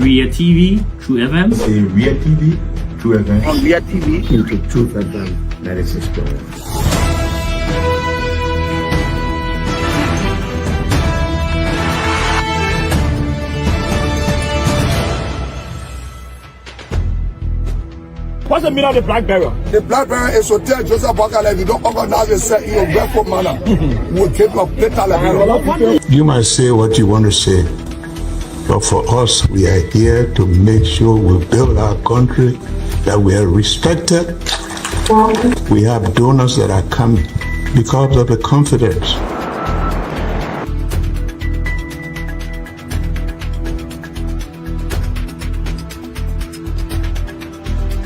Ria TV, True FM. Say Ria TV, True FM. On Ria TV, into True FM 96.1. what's the meaning of the black barrier? The black barrier is to tell Joseph Bakala, if you don't organize yourself in a respectful manner, we'll take your plate. You might say what you want to say, but for us, we are here to make sure we build our country, that we are respected. We have donors that are coming because of the confidence.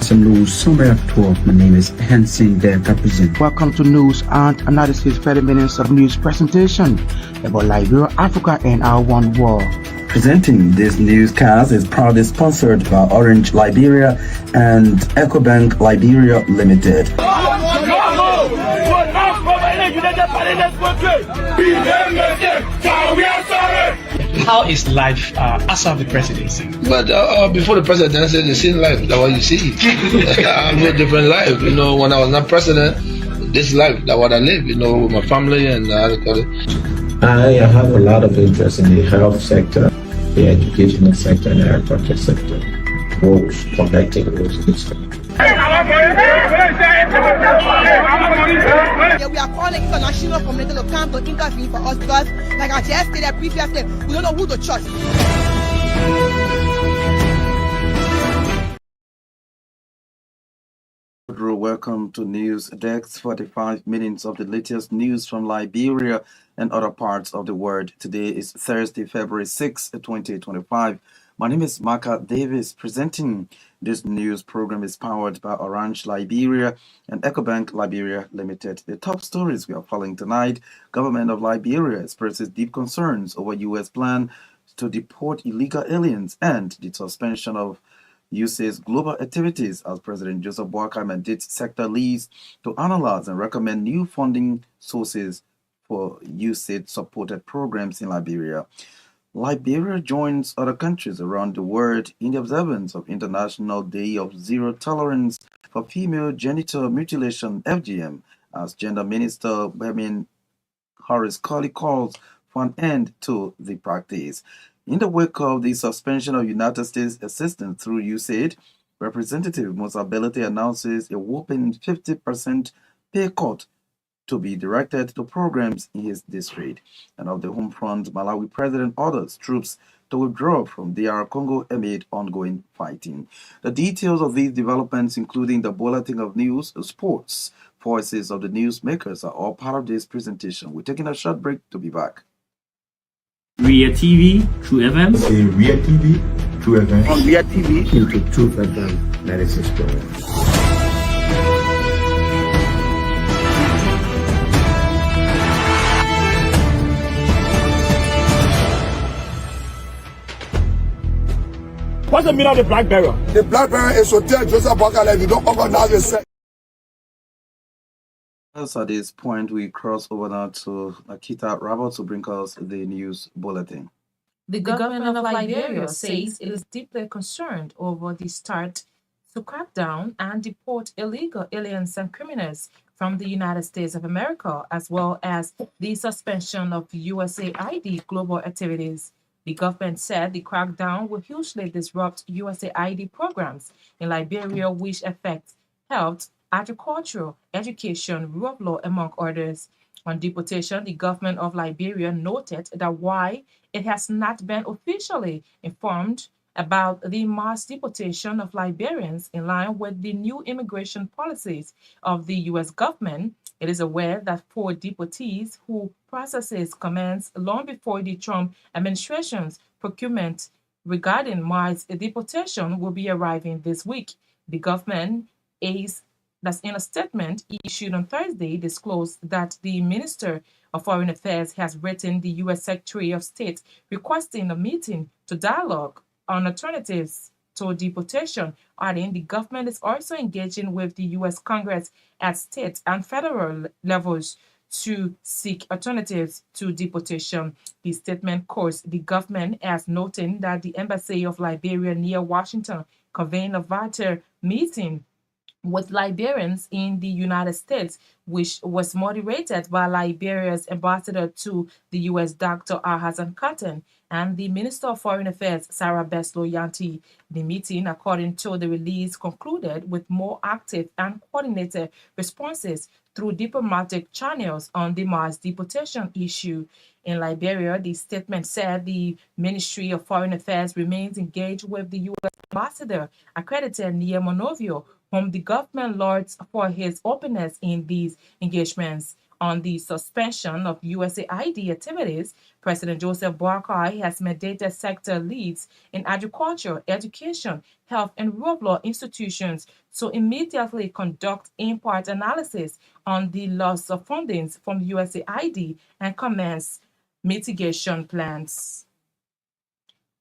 Some news summary at 12. My name is Hansen the represent. Welcome to News and Analysis, 30 minutes of news presentation about Liberia, Africa, and our one world. Presenting this newscast is proudly sponsored by Orange Liberia and EcoBank Liberia Limited. How is life after the presidency? But before the presidency, the same life, that's what you see. I have a different life. You know, when I was not president, this life, that's what I live, you know, with my family and I have a lot of interest in the health sector, the educational sector, and the agriculture sector. Roads, connecting roads. Yeah, we are calling international community to come to intervene for us because, like I just stated previously, we don't know who to trust. Welcome to News Desk, 45 minutes of the latest news from Liberia and other parts of the world. Today is Thursday, February 6, 2025. My name is Marka Davis. Presenting this news program is powered by Orange Liberia and EcoBank Liberia Limited. The top stories we are following tonight: Government of Liberia expresses deep concerns over U.S. plan to deport illegal aliens and the suspension of USAID's global activities as President Joseph Boakai mandates sector leads to analyze and recommend new funding sources for USAID-supported programs in Liberia. Liberia joins other countries around the world in the observance of International Day of Zero Tolerance for Female Genital Mutilation, FGM, as Gender Minister Myean Horace Colley calls for an end to the practice. In the wake of the suspension of United States assistance through USAID, Representative Musa Belete announces a whopping 50% pay cut to be directed to programs in his district. And of the home front, Malawi president orders troops to withdraw from DR Congo amid ongoing fighting. The details of these developments, including the bulletin of news, sports, voices of the newsmakers, are all part of this presentation. We're taking a short break to be back. Ria TV, True FM. Say Ria TV, True FM. On Ria TV, into True FM 96.1. what's the meaning of the black barrier? The black barrier is to tell Joseph Bakala, if you don't organize yourself. At this point, we cross over now to Naketa Roberts to bring us the news bulletin. The government of Liberia says it is deeply concerned over the start to crack down and deport illegal aliens and criminals from the United States of America, as well as the suspension of USAID global activities. The government said the crackdown will hugely disrupt USAID programs in Liberia, which affect health, agriculture, education, rule of law, among others. On deportation, the government of Liberia noted that while it has not been officially informed about the mass deportation of Liberians in line with the new immigration policies of the U.S. government, it is aware that 4 deportees who processes commenced long before the Trump administration's procurement regarding mass deportation will be arriving this week. The government is that's in a statement issued on Thursday, disclosed that the Minister of Foreign Affairs has written the U.S. Secretary of State requesting a meeting to dialogue on alternatives to deportation, adding the government is also engaging with the U.S. Congress at state and federal levels to seek alternatives to deportation. The statement quotes the government as noting that the Embassy of Liberia near Washington convened a vital meeting with Liberians in the United States, which was moderated by Liberia's ambassador to the U.S., Dr. Ahazan Cotton, and the Minister of Foreign Affairs, Sarah Beslow Yanti. The meeting, according to the release, concluded with more active and coordinated responses through diplomatic channels on the mass deportation issue. In Liberia, the statement said the Ministry of Foreign Affairs remains engaged with the U.S. ambassador accredited near Monrovia, whom the government lauds for his openness in these engagements. On the suspension of USAID activities, President Joseph Boakai has mandated sector leads in agriculture, education, health, and rule of law institutions to immediately conduct in-part analysis on the loss of fundings from USAID and commence mitigation plans.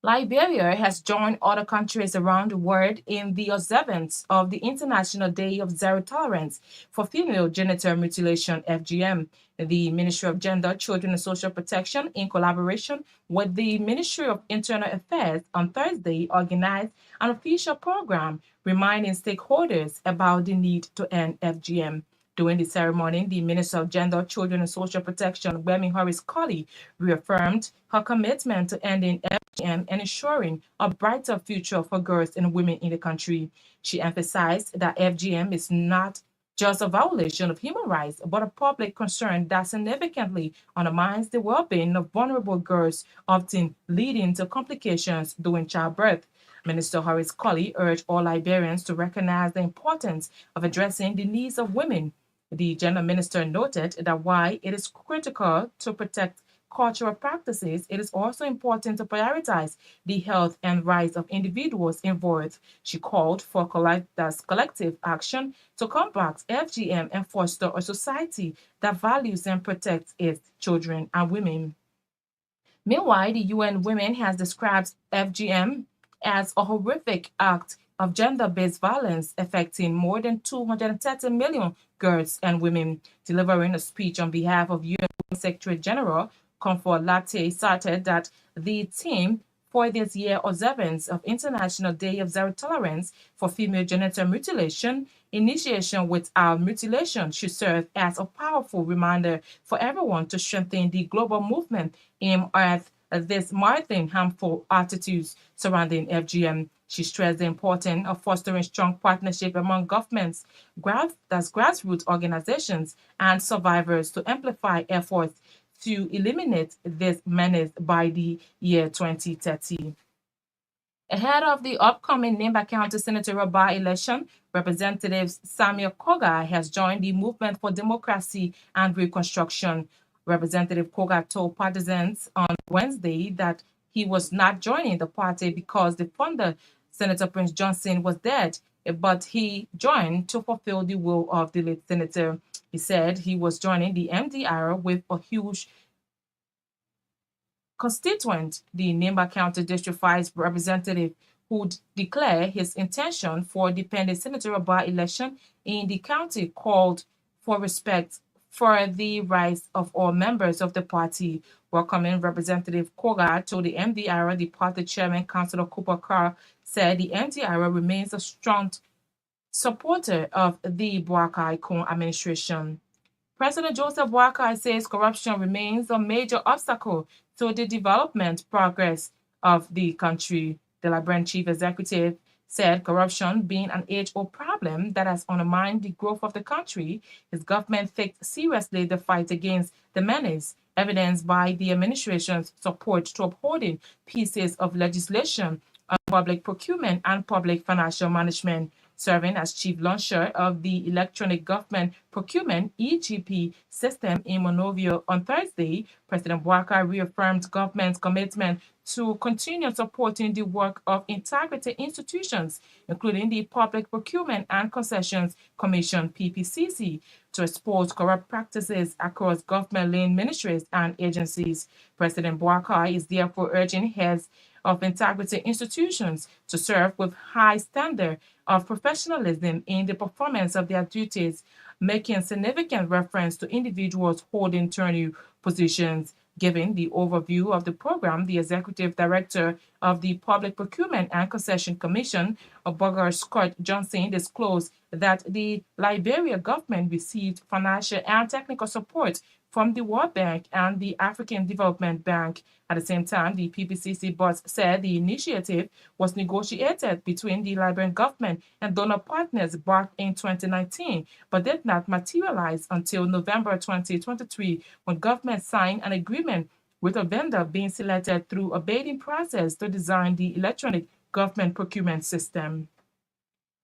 Liberia has joined other countries around the world in the observance of the International Day of Zero Tolerance for Female Genital Mutilation, FGM. The Ministry of Gender, Children and Social Protection, in collaboration with the Ministry of Internal Affairs, on Thursday organized an official program reminding stakeholders about the need to end FGM. During the ceremony, the Minister of Gender, Children and Social Protection, Wemi Horace Colley, reaffirmed her commitment to ending FGM and ensuring a brighter future for girls and women in the country. She emphasized that FGM is not just a violation of human rights, but a public concern that significantly undermines the well-being of vulnerable girls, often leading to complications during childbirth. Minister Horace Colley urged all Liberians to recognize the importance of addressing the needs of women. The gender minister noted that while it is critical to protect cultural practices, it is also important to prioritize the health and rights of individuals involved. She called for collective action to combat FGM and foster a society that values and protects its children and women. Meanwhile, the UN Women has described FGM as a horrific act of gender-based violence affecting more than 230 million girls and women. Delivering a speech on behalf of UN Secretary General Comfort Latte cited that the theme for this year's observance of International Day of Zero Tolerance for Female Genital Mutilation, initiation without mutilation, should serve as a powerful reminder for everyone to strengthen the global movement aimed at dismantling harmful attitudes surrounding FGM. She stressed the importance of fostering strong partnership among governments, grassroots organizations, and survivors to amplify efforts to eliminate this menace by the year 2030. Ahead of the upcoming Nimba County senatorial by-election, Representative Samuel Koga has joined the Movement for Democracy and Reconstruction. Representative Koga told partisans on Wednesday that he was not joining the party because the founder, Senator Prince Johnson, was dead, but he joined to fulfill the will of the late senator. He said he was joining the MDR with a huge constituent, the Nimba County District Vice Representative, who declared his intention for the pending senatorial by-election in the county, called for respect for the rights of all members of the party. Welcoming Representative Koga to the MDR, the party chairman, Councilor Cooper Carr, said the MDR remains a strong supporter of the Boakai Kun administration. President Joseph Boakai says corruption remains a major obstacle to the development progress of the country. The Liberian chief executive said corruption being an age-old problem that has undermined the growth of the country, his government takes seriously the fight against the menace, evidenced by the administration's support to upholding pieces of legislation on public procurement and public financial management. Serving as chief launcher of the Electronic Government Procurement (EGP) system in Monrovia on Thursday, President Boakai reaffirmed government's commitment to continue supporting the work of integrity institutions, including the Public Procurement and Concessions Commission (PPCC), to expose corrupt practices across government-linked ministries and agencies. President Boakai is therefore urging heads of integrity institutions to serve with high standard of professionalism in the performance of their duties making significant reference to individuals holding tenure positions. Giving the overview of the program, the executive director of the Public Procurement and Concession Commission, Burger Scott Johnson, disclosed that the Liberia government received financial and technical support from the World Bank and the African Development Bank. At the same time, the PPCC boss said the initiative was negotiated between the Liberian government and donor partners back in 2019, but did not materialize until November 2023, when government signed an agreement with a vendor being selected through a bidding process to design the electronic government procurement system.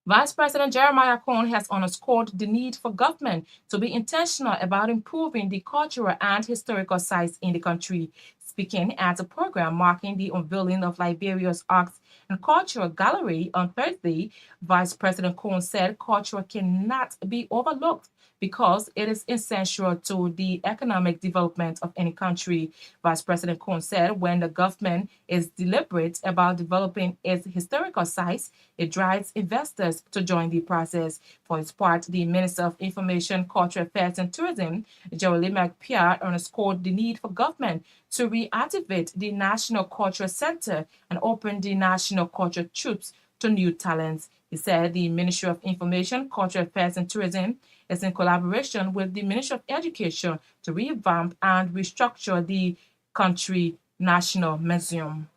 Vice President Jeremiah Cohn has underscored the need for government to be intentional about improving the cultural and historical sites in the country. Speaking at a program marking the unveiling of Liberia's Arts and Cultural Gallery on Thursday, Vice President Cohn said culture cannot be overlooked because it is essential to the economic development of any country. Vice President Cohn said when the government is deliberate about developing its historical sites, it drives investors to join the process. For its part, the Minister of Information, Cultural Affairs and Tourism, Jeremy McPierre, underscored the need for government to reactivate the National Cultural Center and open the National Cultural Troops to new talents. He said the Ministry of Information, Cultural Affairs and Tourism is in collaboration with the Ministry of Education to revamp and restructure the country National Museum.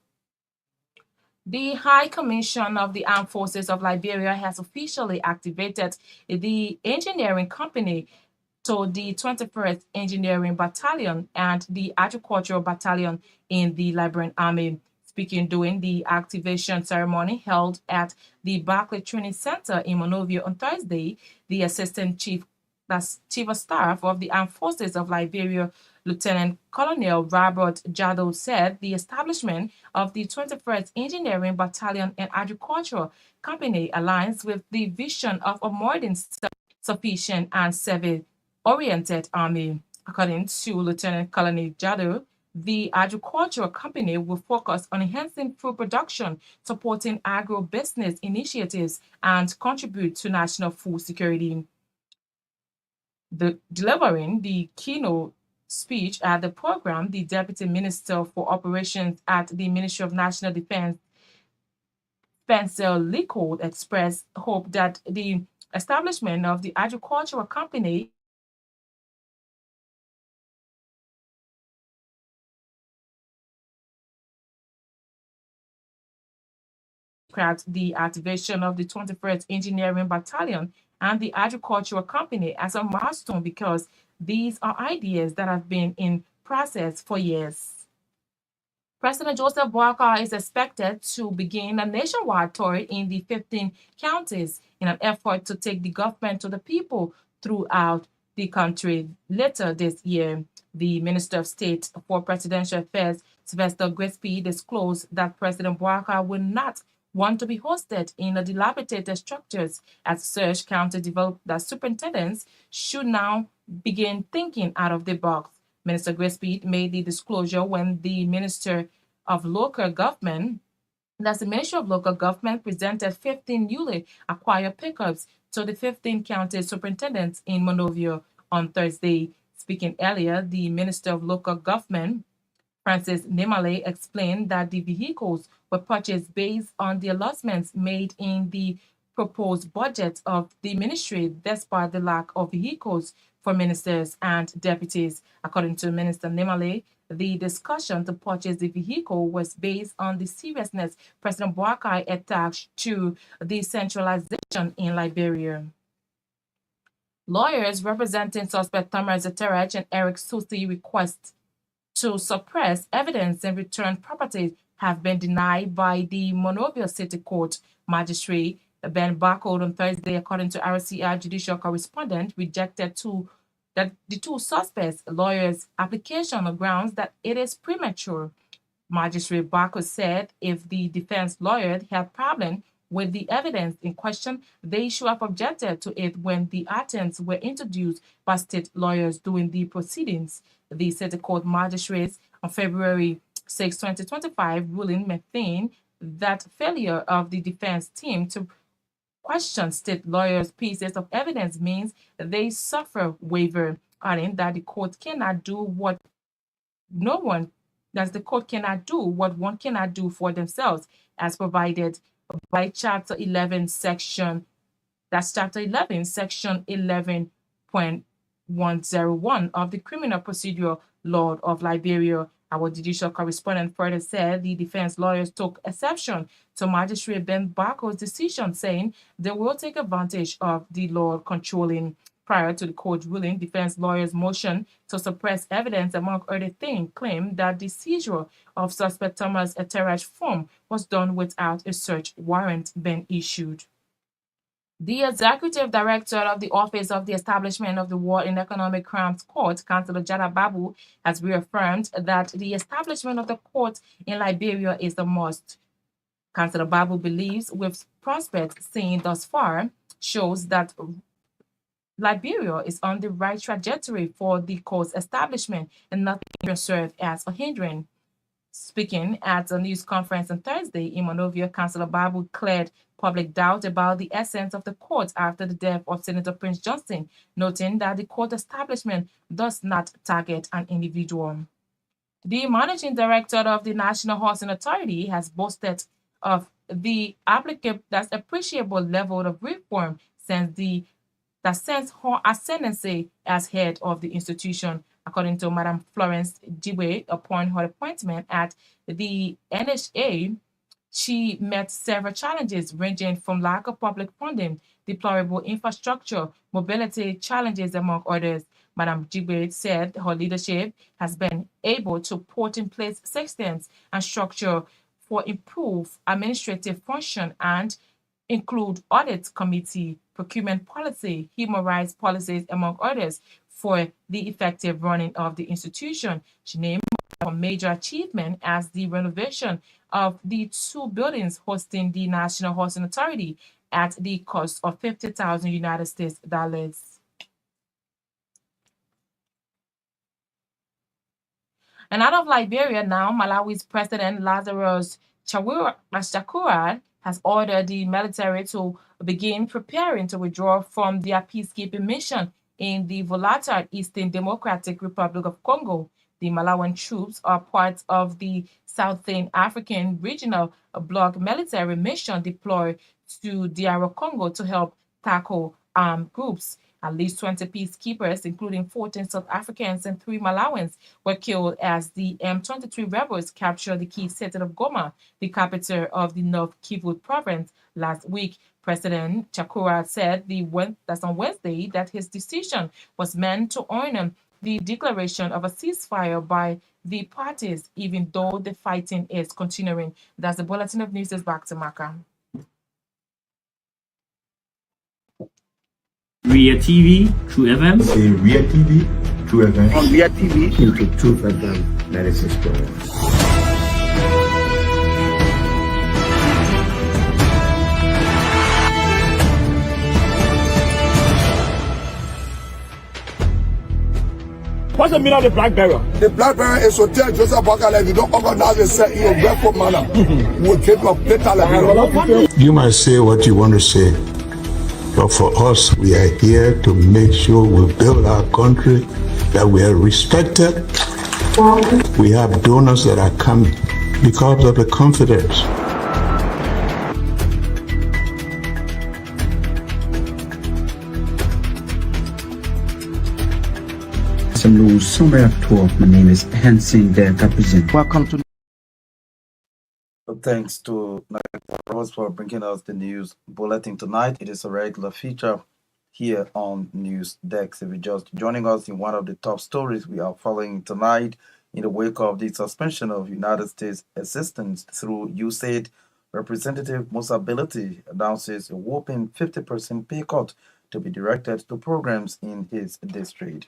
The High Commission of the Armed Forces of Liberia has officially activated the engineering company to the 21st Engineering Battalion and the Agricultural Battalion in the Liberian Army. Speaking during the activation ceremony held at the Barclay Training Center in Monrovia on Thursday, the Assistant Chief of Staff of the Armed Forces of Liberia, Lieutenant Colonel Robert Jado, said the establishment of the 21st Engineering Battalion and Agricultural Company aligns with the vision of a modern, sufficient, and service-oriented army. According to Lieutenant Colonel Jado, the agricultural company will focus on enhancing food production, supporting agro-business initiatives, and contribute to national food security. Delivering the keynote speech at the program, the Deputy Minister for Operations at the Ministry of National Defense, Spencer Leacold, expressed hope that the establishment of the agricultural company the activation of the 21st Engineering Battalion and the Agricultural Company as a milestone because these are ideas that have been in process for years. President Joseph Boakai is expected to begin a nationwide tour in the 15 counties in an effort to take the government to the people throughout the country later this year. The Minister of State for Presidential Affairs, Sylvester Gillespie, disclosed that President Boakai will not want to be hosted in a dilapidated structures. As such, county developed that superintendents should now begin thinking out of the box. Minister Gillespie made the disclosure when the Minister of Local Government, that's the Ministry of Local Government, presented 15 newly acquired pickups to the 15 county superintendents in Monrovia on Thursday. Speaking earlier, the Minister of Local Government, Francis Nemale, explained that the vehicles were purchased based on the allotments made in the proposed budget of the ministry, despite the lack of vehicles for ministers and deputies. According to Minister Nemale, the discussion to purchase the vehicle was based on the seriousness President Boakai attached to decentralization in Liberia. Lawyers representing suspect Thomas Eterach and Eric Susi request to suppress evidence and return property have been denied by the Monrovia City Court. Magistrate Ben Barcode on Thursday, according to RCI judicial correspondent, rejected the two suspects' lawyers' application on grounds that it is premature. Magistrate Barcode said if the defense lawyer had problem with the evidence in question, they should have objected to it when the items were introduced by state lawyers during the proceedings. The City Court magistrates on February 6, 2025, ruling maintained that failure of the defense team to question state lawyers' pieces of evidence means they suffer waiver, adding that the court cannot do what no one that the court cannot do what one cannot do for themselves, as provided by Chapter 11, Chapter 11, Section 11.101 of the Criminal Procedure Law of Liberia. Our judicial correspondent further said the defense lawyers took exception to Magistrate Ben Bako's decision, saying they will take advantage of the law controlling. Prior to the court ruling, defense lawyers' motion to suppress evidence, among other things, claimed that the seizure of suspect Thomas Eterach's phone was done without a search warrant being issued. The executive director of the Office of the Establishment of the War and Economic Crimes Court, Councillor Jada Babu, has reaffirmed that the establishment of the court in Liberia is a must. Councillor Babu believes, with prospects seen thus far, shows that Liberia is on the right trajectory for the court's establishment and nothing will serve as a hindrance. Speaking at a news conference on Thursday in Monrovia, Councillor Babu cleared public doubt about the essence of the court after the death of Senator Prince Johnson, noting that the court establishment does not target an individual. The managing director of the National Housing Authority has boasted of the appreciable level of reform since her ascendancy as head of the institution. According to Madam Florence Jiwe, upon her appointment at the NHA, she met several challenges ranging from lack of public funding, deplorable infrastructure, mobility challenges, among others. Madam Jiwe said her leadership has been able to put in place systems and structure for improved administrative function and include audit committee, procurement policy, human rights policies, among others, for the effective running of the institution. She named a major achievement as the renovation of the two buildings hosting the National Housing Authority at the cost of $50,000 United States dollars. And out of Liberia now, Malawi's President Lazarus Chakwera has ordered the military to begin preparing to withdraw from their peacekeeping mission in the volatile Eastern Democratic Republic of Congo. The Malawian troops are part of the Southern African Regional Bloc military mission deployed to DR Congo to help tackle armed groups. At least 20 peacekeepers, including 14 South Africans and 3 Malawians, were killed as the M23 rebels captured the key city of Goma, the capital of the North Kivu province, last week. President Chakwera said that's on Wednesday that his decision was meant to honor the declaration of a ceasefire by the parties, even though the fighting is continuing. That's the Bulletin of News. Is back to Marka. Ria TV, True FM. Say Ria TV, True FM. On Ria TV. Into True FM 96.1. What's the meaning of the black barrier? The black barrier is to tell Joseph Bakala, if you don't organize yourself in a grateful manner, we'll keep your plate Liberia. You might say what you want to say, but for us, we are here to make sure we build our country, that we are respected. We have donors that are coming because of the confidence. Hello, Summer at 12. My name is Hansen Der Capuchin. Welcome to. Thanks to Naketa Roberts for bringing us the news bulletin tonight. It is a regular feature here on News Desk. If you're just joining us in one of the top stories we are following tonight, in the wake of the suspension of United States assistance through USAID, Representative Musability announces a whopping 50% pay cut to be directed to programs in his district.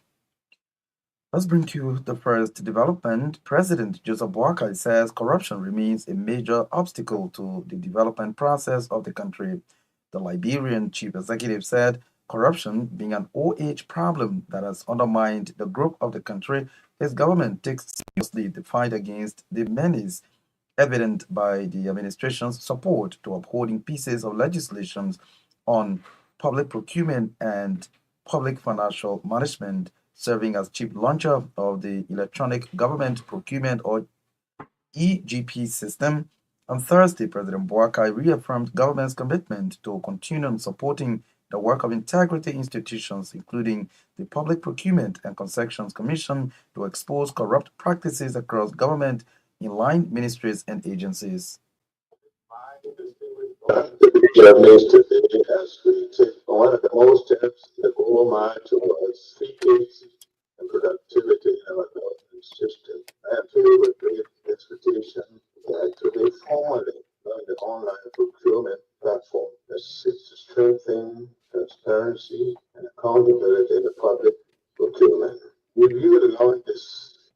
Let's bring you the first development. President Joseph Boakai says corruption remains a major obstacle to the development process of the country. The Liberian chief executive said corruption being an old age problem that has undermined the growth of the country, his government takes seriously the fight against the menace evident by the administration's support to upholding pieces of legislation on public procurement and public financial management, serving as chief launcher of the Electronic Government Procurement or EGP system. On Thursday, President Boakai reaffirmed government's commitment to continue supporting the work of integrity institutions, including the Public Procurement and Concessions Commission, to expose corrupt practices across government in line ministries and agencies. The minister has created one of the most steps in the goal line towards efficiency and productivity in our government system. I am filled with great expectation that today formally the online procurement platform that seeks to strengthen transparency and accountability in the public procurement. We view the launch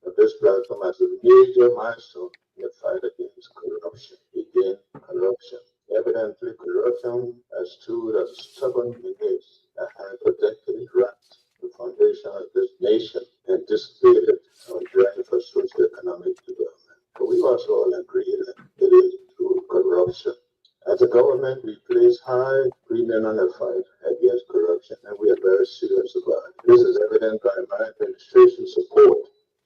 of this platform as a major milestone in the fight against corruption. Again, corruption. Evidently, corruption has stood as a stubborn menace that had protected its rights, the foundation of this nation, and dissipated our drive for socio-economic development. But we also all agree that it is through corruption. As a government, we place high premium on the fight against corruption, and we are very serious about it. This is evident by my administration's support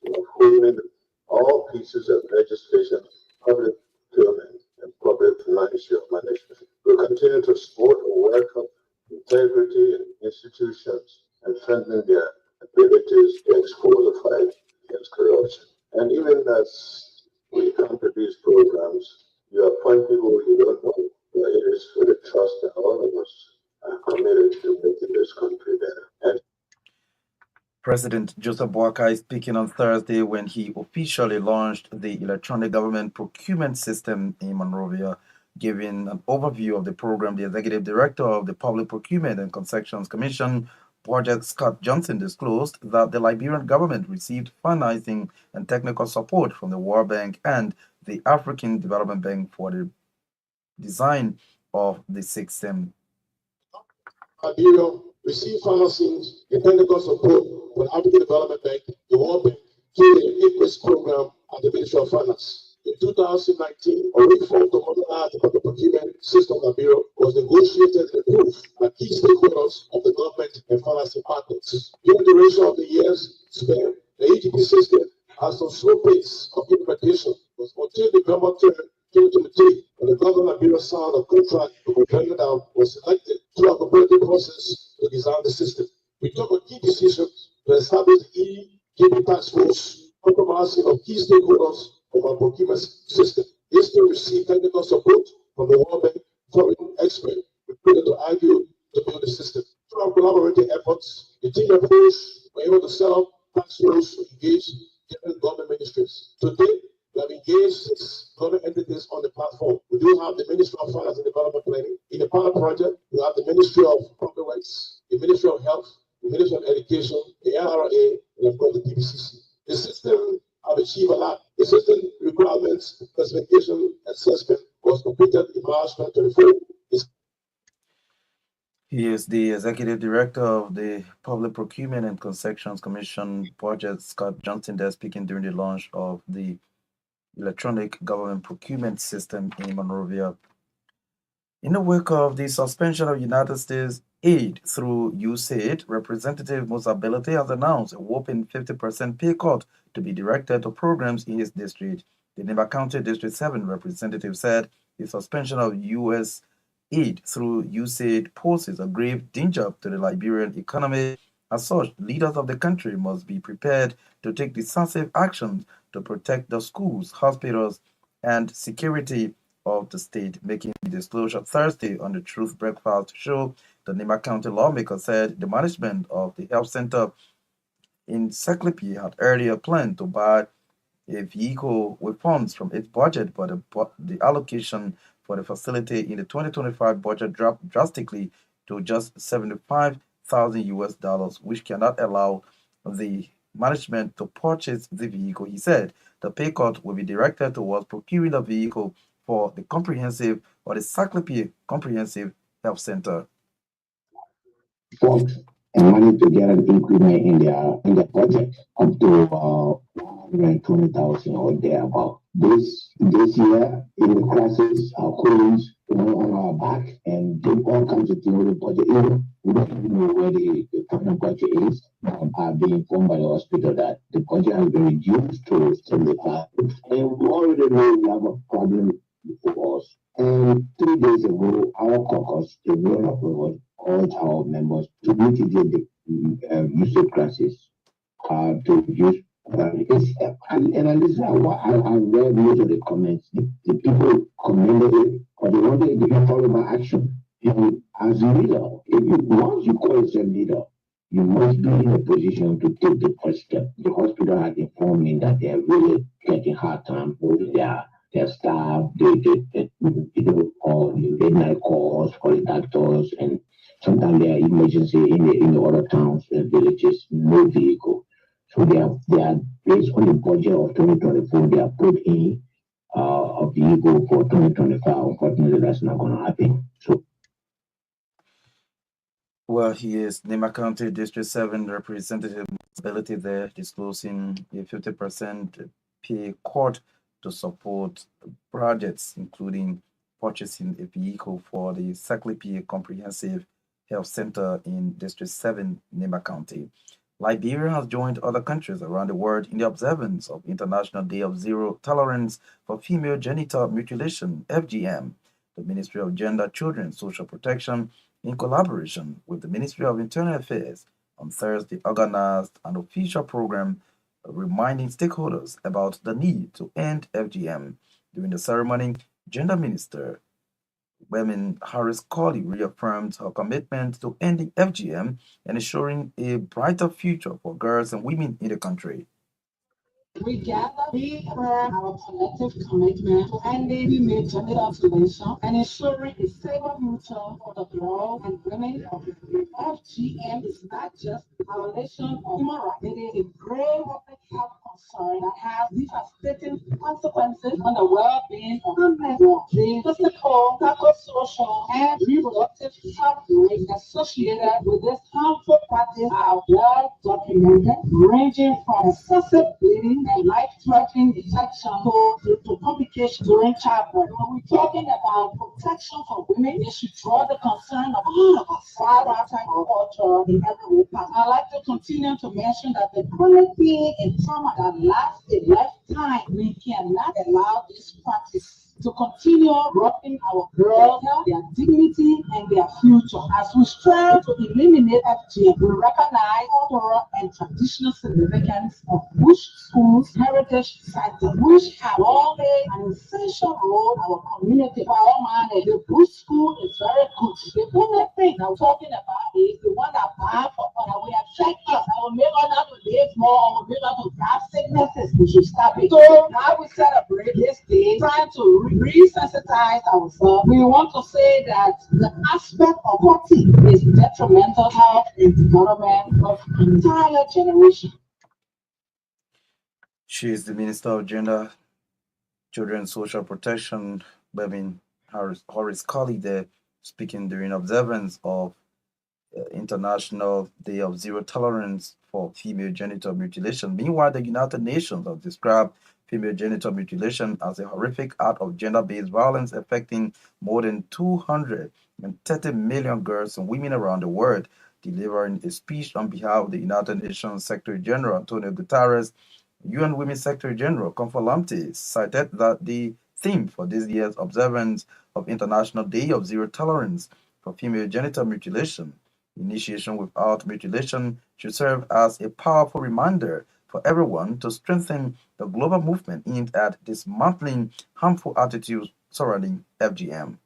in upholding all pieces of legislation, public procurement, and public financial management. We continue to support the work of integrity in institutions and strengthen their abilities to expose the fight against corruption. And even as we come to these programs, you appoint people you don't know, but it is for the trust that all of us are committed to making this country better. And President Joseph Boakai speaking on Thursday when he officially launched the Electronic Government Procurement System in Monrovia, giving an overview of the program. The Executive Director of the Public Procurement and Concessions Commission, Project Scott Johnson, disclosed that the Liberian government received financing and technical support from the World Bank and the African Development Bank for the design of the system. Liberia received financing and technical support from the African Development Bank, the World Bank, through the ICRIS program at the Ministry of Finance. In 2019, a reform to modernize the public procurement system of Liberia was negotiated and approved by key stakeholders of the government and financing partners. During the duration of the years spent, the EGP system has some slow pace of implementation, but until November 2023, when the government of Liberia signed a contract to prevent out was selected through a competitive process to design the system. We took a key decision to establish the EGP task force, compromising of key stakeholders of our procurement system. This team received technical support from the World Bank foreign experts recruited to argue to build the system. Through our collaborative efforts, the team approach were able to set up task force to engage different government ministries. Today, we have engaged 6 government entities on the platform. We do have the Ministry of Finance and Development Planning. In the pilot project, we have the Ministry of Public Works, the Ministry of Health, the Ministry of Education, the NRA, and of course the PBCC. The system have achieved a lot. The system requirements classification assessment was completed in March 2024. He is the Executive Director of the Public Procurement and Concessions Commission, Project Scott Johnson, there speaking during the launch of the Electronic Government Procurement System in Monrovia. In the wake of the suspension of United States aid through USAID, Representative Musability has announced a whopping 50% pay cut to be directed to programs in his district. The Neva County District 7 representative said the suspension of U.S. aid through USAID poses a grave danger to the Liberian economy. As such, leaders of the country must be prepared to take decisive action to protect the schools, hospitals, and security of the state. Making the disclosure Thursday on the Truth Breakfast show, the Nima County lawmaker said the management of the health center in Seklipi had earlier planned to buy a vehicle with funds from its budget, but the allocation for the facility in the 2025 budget dropped drastically to just $75,000 US, which cannot allow the management to purchase the vehicle. He said the pay cut will be directed towards procuring a vehicle for the comprehensive or the Saklipi Comprehensive Health Center. And wanted to get an increment in their budget up to 120,000 or thereabout. This year in the crisis, our colleagues on our back and did all kinds to deal with the budget. Even we don't even know where the current budget is. I've been informed by the hospital that the budget has been reduced to 75. And we already know we have a problem for us. And 3 days ago, our caucus, the Royal Approval, urged our members to mitigate the usage crisis, to reduce. And this is what I read most of the comments. The people commended it, but they wanted it to be followed by action. And as a leader, once you call yourself leader, you must be in a position to take the first step. The hospital had informed me that they are really getting hard time with their staff, the late night calls for the doctors, and sometimes there are emergency in the other towns and villages, no vehicle. So they are based on the budget of 2024, they are put in a vehicle for 2025. Unfortunately, that's not going to happen. So. Well, he is Nema County District 7 representative ability there, disclosing a 50% pay cut to support projects, including purchasing a vehicle for the Saklipi Comprehensive Health Center in District 7, Nema County. Liberia has joined other countries around the world in the observance of International Day of Zero Tolerance for Female Genital Mutilation, FGM. The Ministry of Gender, Children, and Social Protection, in collaboration with the Ministry of Internal Affairs, on Thursday organized an official program reminding stakeholders about the need to end FGM. During the ceremony, Gender Minister Myean Colley reaffirmed her commitment to ending FGM and ensuring a brighter future for girls and women in the country. We gather, reaffirm our collective commitment to ending female genital mutilation and ensuring a safer future for the girls and women of the country. FGM is not just a violation of human rights, it is a grave public health concern that has devastating consequences on the well-being of women. The physical, psychosocial, and reproductive health risks associated with this harmful practice are well documented, ranging from excessive bleeding and life-threatening infection to complications during childbirth. When we're talking about protection for women, it should draw the concern of all of us, outside our culture in every way. I'd like to continue to mention that the chronic pain and trauma that lasts a lifetime, we cannot allow this practice to continue robbing our girls, their dignity, and their future. As we strive to eliminate FGM, we recognize cultural and traditional significance of bush schools, heritage sites, which have all played an essential role in our community. For our man, the bush school is very good. The only thing I'm talking about is the one that bad for us, that will affect us, that will make us not to live more, or will make us to have sicknesses. We should stop it. So now we celebrate this day, trying to re-sensitize ourselves. We want to say that the aspect of poverty is detrimental health and development of an entire generation. She is the Minister of Gender, Children, and Social Protection, Myean Colley, there, speaking during observance of International Day of Zero Tolerance for Female Genital Mutilation. Meanwhile, the United Nations have described female genital mutilation as a horrific act of gender-based violence affecting more than 230 million girls and women around the world. Delivering a speech on behalf of the United Nations Secretary General Antonio Guterres, UN Women's Secretary General Comfort Lamptey cited that the theme for this year's observance of International Day of Zero Tolerance for Female Genital Mutilation, Initiation Without Mutilation, should serve as a powerful reminder for everyone to strengthen the global movement aimed at dismantling harmful attitudes surrounding FGM.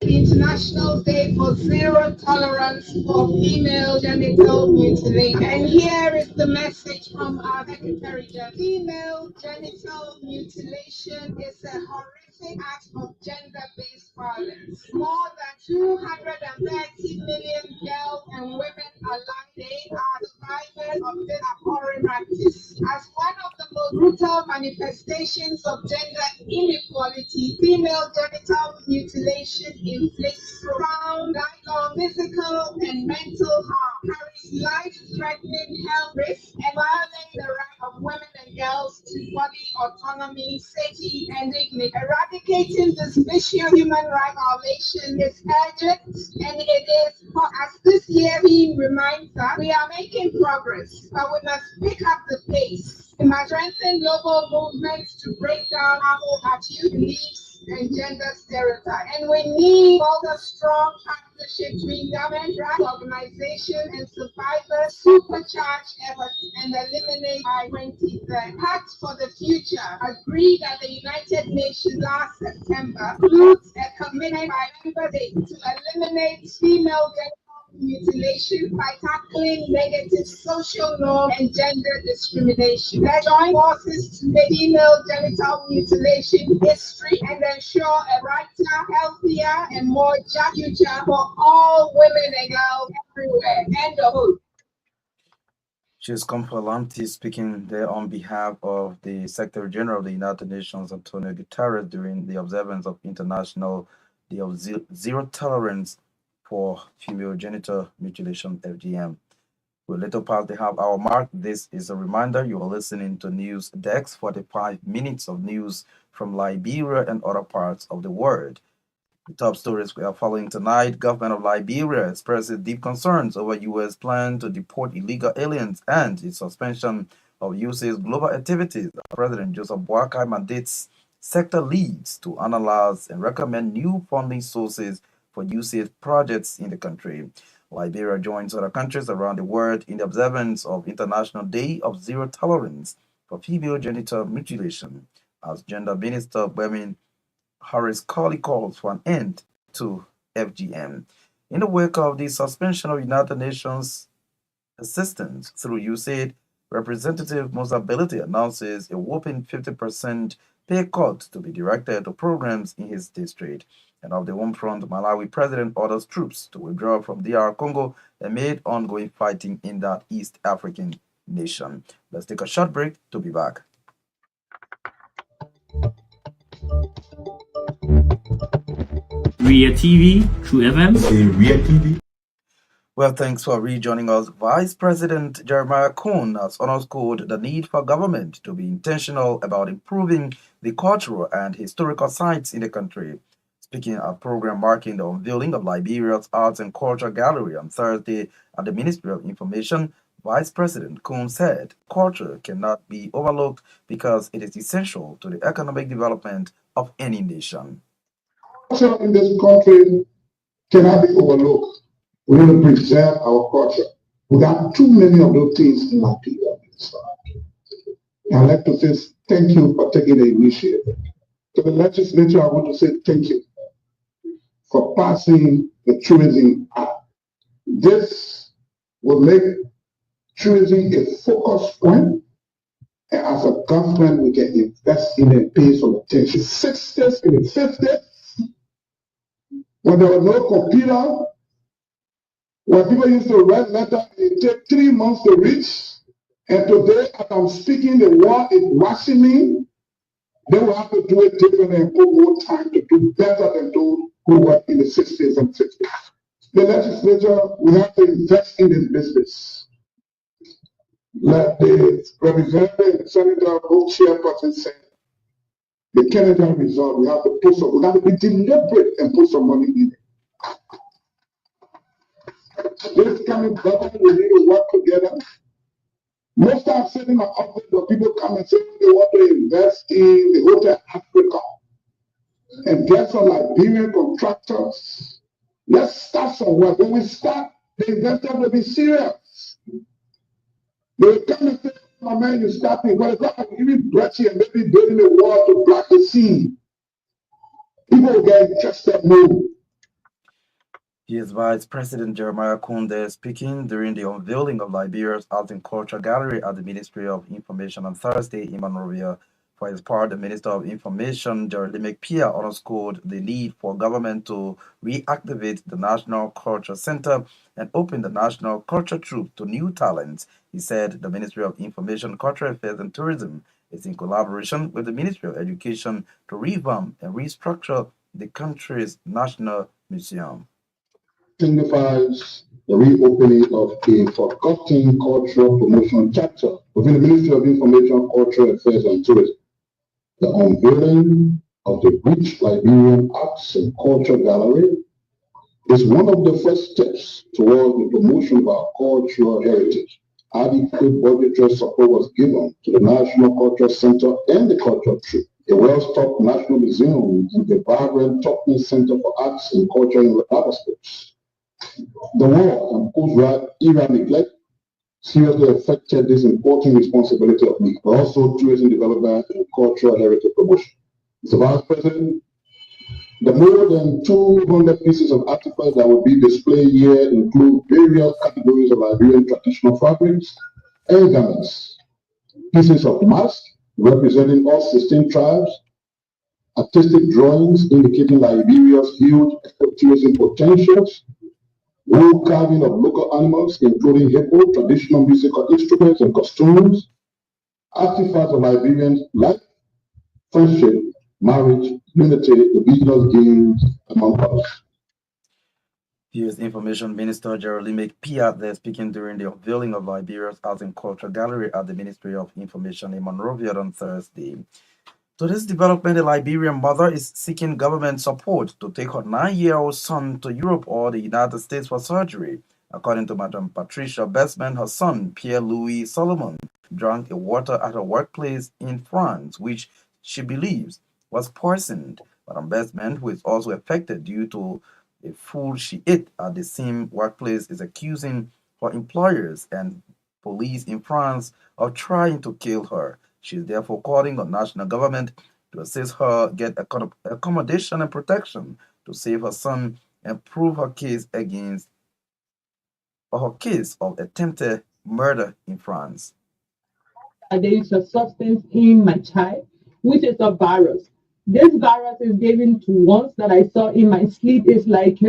International Day for Zero Tolerance for Female Genital Mutilation. And here is the message from our Secretary General. Female genital mutilation is a horrific act of gender-based violence. More than 230 million girls and women alive are survivors of this abhorrent practice. As one of the most brutal manifestations of gender inequality, female genital mutilation inflicts profound, lifelong physical and mental harm, carries life-threatening health risks, and violates the right of women and girls to body autonomy, safety, and dignity. Eradicating Eradicating this vicious human rights violation is urgent, and it is, as this year theme reminds us, we are making progress, but we must pick up the pace. We must strengthen global movements to break down our attitudes, beliefs, and gender stereotypes. And we need all the strong partnership between government, rights organizations, and survivors, supercharge efforts, and eliminate by 2030. Pact for the Future agreed at the United Nations last September includes a commitment by member states to eliminate female genital mutilation by tackling negative social norms and gender discrimination. Let's join forces to make female genital mutilation history and ensure a brighter, healthier, and more just future for all women and girls everywhere. End of quote. She's Compolanti speaking there on behalf of the Secretary General of the United Nations, Antonio Guterres, during the observance of International Day of Zero Tolerance for Female Genital Mutilation, FGM. We're a little past the half-hour mark. This is a reminder you are listening to News Desk, 45 minutes of news from Liberia and other parts of the world. The top stories we are following tonight: government of Liberia expresses deep concerns over U.S. plan to deport illegal aliens and its suspension of USAID's global activities. President Joseph Boakai mandates sector leads to analyze and recommend new funding sources for USAID projects in the country. Liberia joins other countries around the world in the observance of International Day of Zero Tolerance for Female Genital Mutilation, as Gender Minister Myean Harris Colley calls for an end to FGM. In the wake of the suspension of United Nations assistance through USAID, Representative Mosability announces a whopping 50% pay cut to be directed to programs in his district. And of the home front, Malawi president orders troops to withdraw from DR Congo amid ongoing fighting in that East African nation. Let's take a short break to be back. Ria TV, True FM. Ria TV. Well, thanks for rejoining us. Vice President Jeremiah Cohn has underscored the need for government to be intentional about improving the cultural and historical sites in the country. Speaking at a program marking the unveiling of Liberia's Arts and Culture Gallery on Thursday at the Ministry of Information, Vice President Cohn said culture cannot be overlooked because it is essential to the economic development of any nation. Culture in this country cannot be overlooked. We need to preserve our culture. We got too many of those things in Liberia. I'd like to say thank you for taking the initiative. To the legislature, I want to say thank you for passing the Tourism Act. This will make tourism a focus point, and as a government, we can invest in and pay some attention. 60s and 50s, when there was no computer, when people used to write letters, it take 3 months to reach. And today, as I'm speaking, the world is watching me. They will have to do it differently and put more time to do better than those who were in the 60s and 50s. The legislature will have to invest in this business. Like the representative and senator, both chairperson said, the Canada result, we have to be deliberate and put some money in it. This coming government, we need to work together. Most times sitting in my office where people come and say they want to invest in the Hotel Africa and get some Liberian contractors. Let's start somewhere. When we start, the investor will be serious. They will come and say, my man, you starting. Well, it's not like even Brecci and maybe building a wall to block the sea. People will get interested more. Here's Vice President Jeremiah Kunde speaking during the unveiling of Liberia's Art and Culture Gallery at the Ministry of Information on Thursday in Monrovia. For his part, the Minister of Information, Jeremy McPeer, underscored the need for government to reactivate the National Culture Center and open the National Culture Troop to new talents. He said the Ministry of Information, Cultural Affairs and Tourism is in collaboration with the Ministry of Education to revamp and restructure the country's National Museum. Signifies the reopening of a forgotten cultural promotion chapter within the Ministry of Information, Cultural Affairs and Tourism. The unveiling of the rich Liberian Arts and Culture Gallery is one of the first steps towards the promotion of our cultural heritage. Adequate budgetary support was given to the National Cultural Center and the Cultural Tree, a well-stocked national museum and the vibrant Torgbean Center for Arts and Culture in Lagos State. The war and post-era neglect seriously affected this important responsibility of me, but also tourism development and cultural heritage promotion. Mr. Vice President, the more than 200 pieces of artifacts that will be displayed here include various categories of Liberian traditional fabrics and garments, pieces of masks representing all 16 tribes, artistic drawings indicating Liberia's huge ecotourism potentials, wool carving of local animals, including hippo, traditional musical instruments and costumes, artifacts of Liberian life, friendship, marriage, unity, indigenous games, among others. Here's Information Minister Jeremy Piat there speaking during the unveiling of Liberia's Arts and Culture Gallery at the Ministry of Information in Monrovia on Thursday. To this development, a Liberian mother is seeking government support to take her 9-year-old son to Europe or the United States for surgery. According to Madam Patricia Bestman, her son, Pierre-Louis Solomon, drank a water at a workplace in France, which she believes was poisoned. Madam Bestman, who is also affected due to a food she ate at the same workplace, is accusing her employers and police in France of trying to kill her. She is therefore calling on national government to assist her get accommodation and protection to save her son and prove her case against her case of attempted murder in France. There is a substance in my child, which is a virus. This virus is given to ones that I saw in my sleep. It's like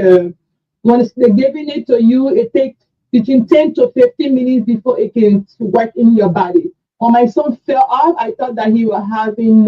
once they're giving it to you, it takes between 10 to 15 minutes before it can work in your body. When my son fell off, I thought that he was having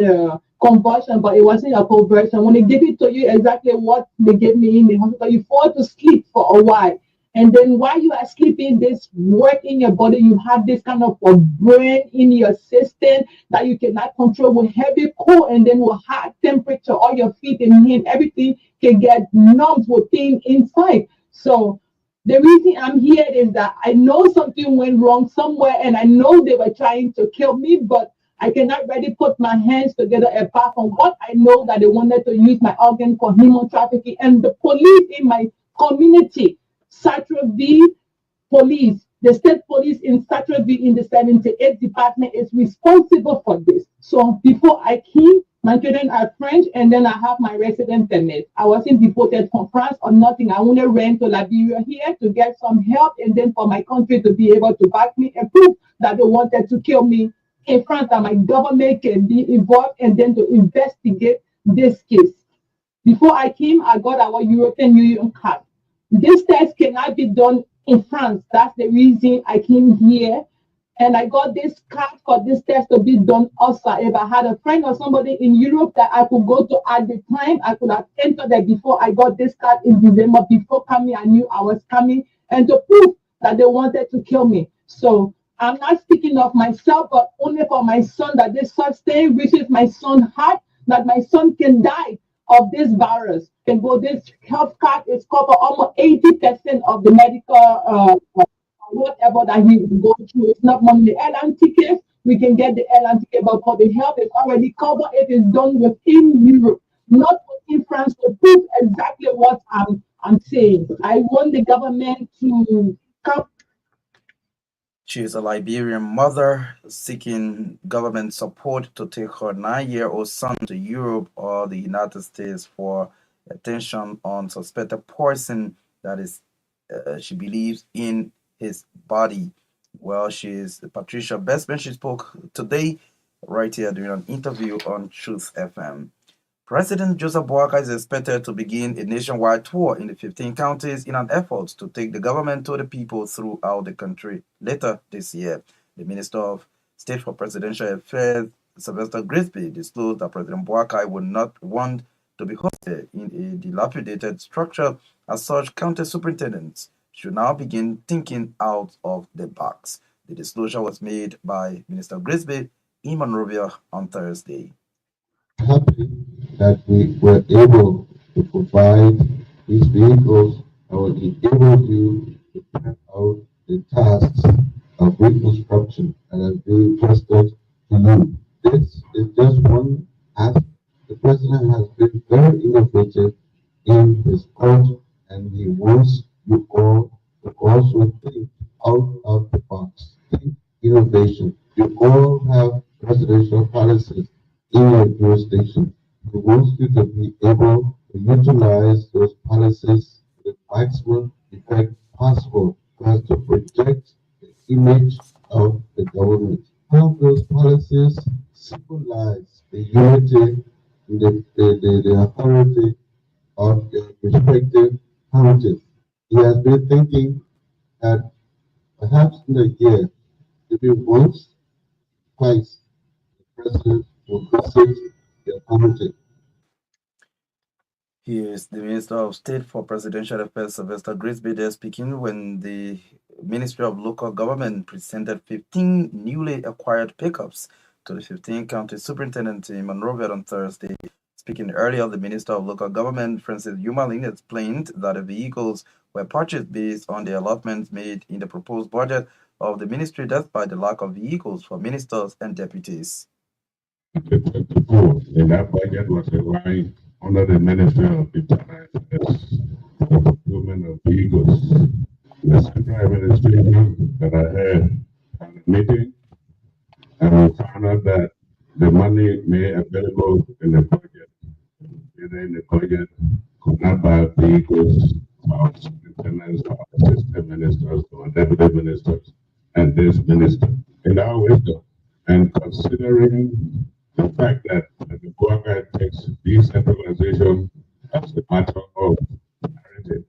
convulsion, but it wasn't a convulsion. When they give it to you, exactly what they gave me in the hospital, you fall to sleep for a while. And then while you are sleeping, this work in your body, you have this kind of a brain in your system that you cannot control with heavy cold and then with high temperature, all your feet and hand, everything can get numb with pain inside. So the reason I'm here is that I know something went wrong somewhere and I know they were trying to kill me, but I cannot really put my hands together apart from what I know that they wanted to use my organ for human trafficking. And the police in my community, Sartreville police, the state police in Sartreville in the 78th department is responsible for this. So before I came, my children are French, and then I have my resident permit. I wasn't deported from France or nothing. I only ran to Liberia here to get some help, and then for my country to be able to back me and prove that they wanted to kill me in France, that my government can be involved, and then to investigate this case. Before I came, I got our European Union card. This test cannot be done in France. That's the reason I came here. And I got this card for this test to be done also. If I had a friend or somebody in Europe that I could go to at the time, I could have entered there before I got this card in December. Before coming, I knew I was coming, and to prove that they wanted to kill me. So I'm not speaking of myself, but only for my son, that this substance, which is my son's heart, that my son can die of this virus. And go, this health card is cover almost 80% of the medical whatever that he will go through. It's not money. The airline tickets, we can get the airline ticket, but for the health, it's already covered. It is done within Europe, not within France, to prove exactly what I'm saying. I want the government to come. She is a Liberian mother seeking government support to take her 9-year-old son to Europe or the United States for attention on suspected poison that is, she believes, in his body. Well, she is Patricia Bestman. She spoke today right here during an interview on Truth FM. President Joseph Boakai is expected to begin a nationwide tour in the 15 counties in an effort to take the government to the people throughout the country later this year. The Minister of State for Presidential Affairs, Sylvester Grisby, disclosed that President Boakai would not want to be hosted in a dilapidated structure. As such, county superintendents should now begin thinking out of the box. The disclosure was made by Minister Grisby in Monrovia on Thursday. Happy that we were able to provide these vehicles that will enable you to carry out the tasks of reconstruction that has been trusted to you. This is just one aspect. The president has been very innovative in his part, and he wants you all to also think out of the box. Think innovation. You all have presidential policies in your jurisdiction. He wants you to be able to utilize those policies to the maximum effect possible as to protect the image of the government. How those policies symbolize the unity, the authority of the respective counties. He has been thinking that perhaps in a year, maybe once, twice, the president will visit the county. He is the Minister of State for Presidential Affairs, Sylvester Grisby, there speaking when the Ministry of Local Government presented 15 newly acquired pickups to the 15 county superintendents in Monrovia on Thursday. Speaking earlier, the Minister of Local Government, Francis Yumalin, explained that the vehicles were purchased based on the allotments made in the proposed budget of the ministry despite the lack of vehicles for ministers and deputies. And that budget was aligned under the Ministry of Internal Affairs for the procurement of vehicles. The central administration that I had at the meeting, and we found out that the money made available in the budget, in the budget, could not buy vehicles for our superintendents, for our assistant ministers, for our deputy ministers, and this minister. In our wisdom, and considering the fact that the government takes decentralization as a matter of priority.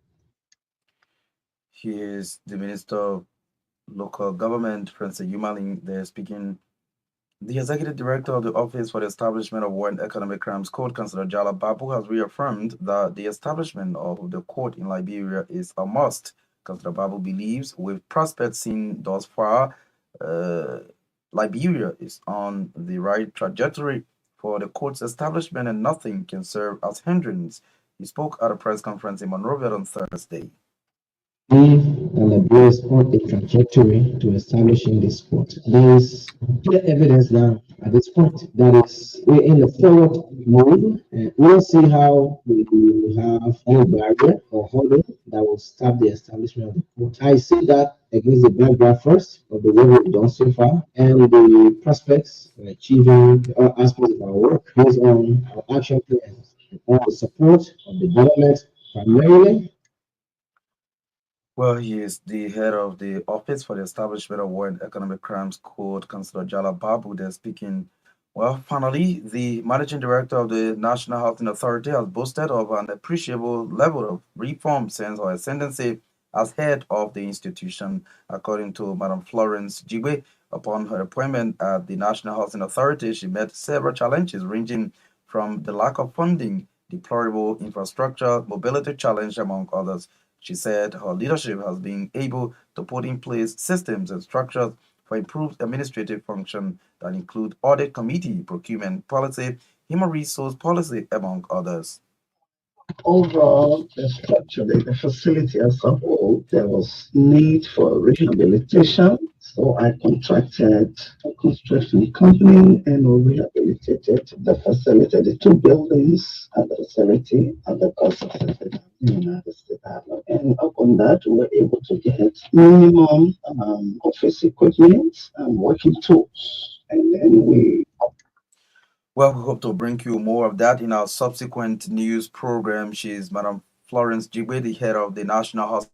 He is the Minister of Local Government, Francis Yumalin, there speaking. The Executive Director of the Office for the Establishment of War and Economic Crimes Court, Councillor Jala Babu, has reaffirmed that the establishment of the court in Liberia is a must. Councillor Babu believes, with prospects seen thus far, Liberia is on the right trajectory for the court's establishment and nothing can serve as hindrance. He spoke at a press conference in Monrovia on Thursday. Liberia is on a trajectory to establishing this court. There is clear evidence now at this point that is we're in the forward mode. We don't see how we will have any barrier or hurdle that will stop the establishment of the court. I see that against the background first of the work we've done so far and the prospects of achieving all aspects of our work based on our action plans and all the support of the government primarily. Well, he is the head of the Office for the Establishment of War and Economic Crimes Court, Councillor Jala Babu, there speaking. Well, finally, the Managing Director of the National Housing Authority has boasted of an appreciable level of reform since her ascendancy as head of the institution. According to Madam Florence Jigwe, upon her appointment at the National Housing Authority, she met several challenges ranging from the lack of funding, deplorable infrastructure, mobility challenge, among others. She said her leadership has been able to put in place systems and structures for improved administrative function that include audit committee, procurement policy, human resource policy, among others. Overall, the structure, the facility as a whole, there was need for rehabilitation. So I contracted a construction company and we rehabilitated the facility, the two buildings and the facility and the cost of the United States Department. And upon that, we were able to get minimum office equipment and working tools. And then we Well, we hope to bring you more of that in our subsequent news program. She's Madam Florence Jigwe, the head of the National Housing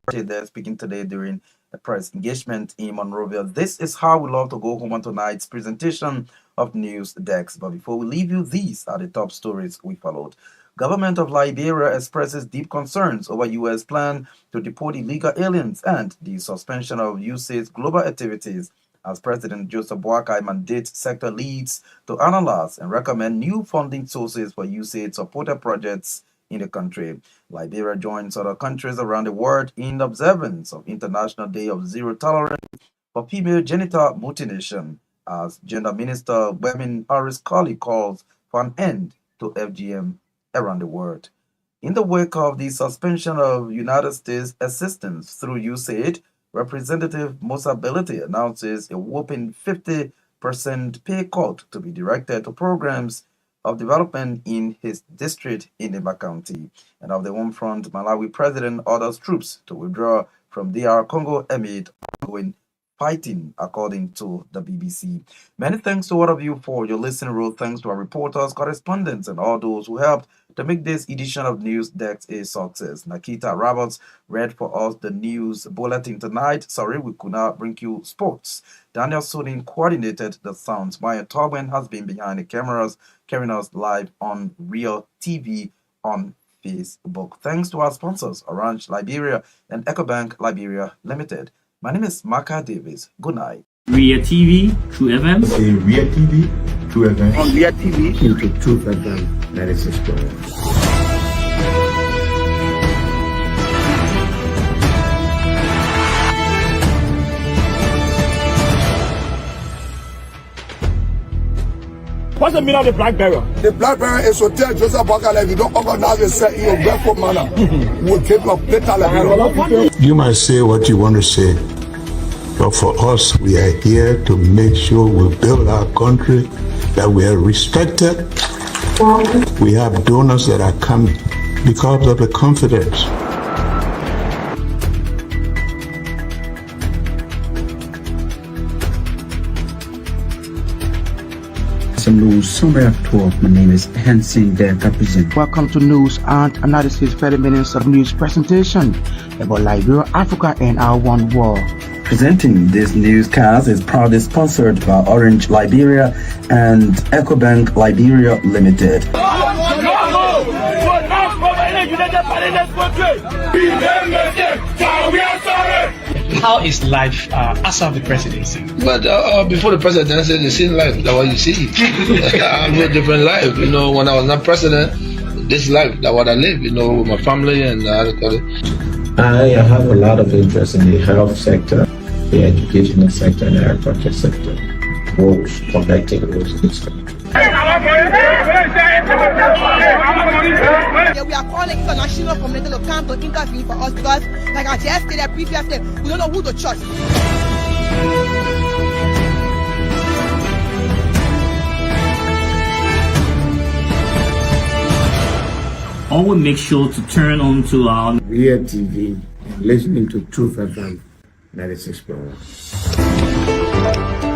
Authority, there speaking today during a press engagement in Monrovia. This is how we love to go home on tonight's presentation of News Desk. But before we leave you, these are the top stories we followed. Government of Liberia expresses deep concerns over U.S. plan to deport illegal aliens and the suspension of USAID's global activities, as President Joseph Boakai mandates sector leads to analyze and recommend new funding sources for USAID-supported projects in the country. Liberia joins other countries around the world in observance of International Day of Zero Tolerance for Female Genital Mutilation, as Gender Minister Myean calls for an end to FGM around the world. In the wake of the suspension of United States assistance through USAID, Representative Mosability announces a whopping 50% pay cut to be directed to programs of development in his district in Iba County. And of the home front, Malawi president orders troops to withdraw from DR Congo amid ongoing fighting, according to the BBC. Many thanks to all of you for your listening role. Thanks to our reporters, correspondents, and all those who helped to make this edition of News Desk a success. Naketa Roberts read for us the news bulletin tonight. Sorry, we could not bring you sports. Daniel Sonin coordinated the sounds. Myean Torgbean has been behind the cameras, carrying us live on Real TV on Facebook. Thanks to our sponsors, Orange Liberia and EcoBank Liberia Limited. My name is Marka Davis. Good night. Real TV, True FM. Say Real TV, True FM. On Real TV. Into True FM 96.1. What's the meaning of the black barrier? The black barrier is to tell Joseph Bakala, if you don't organize yourself in a respectful manner, we'll keep your plate Liberia. You might say what you want to say, but for us, we are here to make sure we build our country, that we are respected. We have donors that are coming because of the confidence. Some news summary of 12. My name is Hansen Der Represent. Welcome to News and Analysis 30 minutes of news presentation about Liberia, Africa, and our one world. Presenting this newscast is proudly sponsored by Orange Liberia and EcoBank Liberia Limited. How is life after the presidency? But before the presidency, the same life that what you see. I live a different life. You know, when I was not president, this life that what I live. You know, with my family and I have a lot of interest in the health sector, the educational sector, and the agriculture sector. Roads, connecting roads in this country. Yeah, we are calling international community to come to intervene for us because, like I just stated previously, we don't know who to trust. Always make sure to turn on to our Real TV and listening to Truth FM 96.1.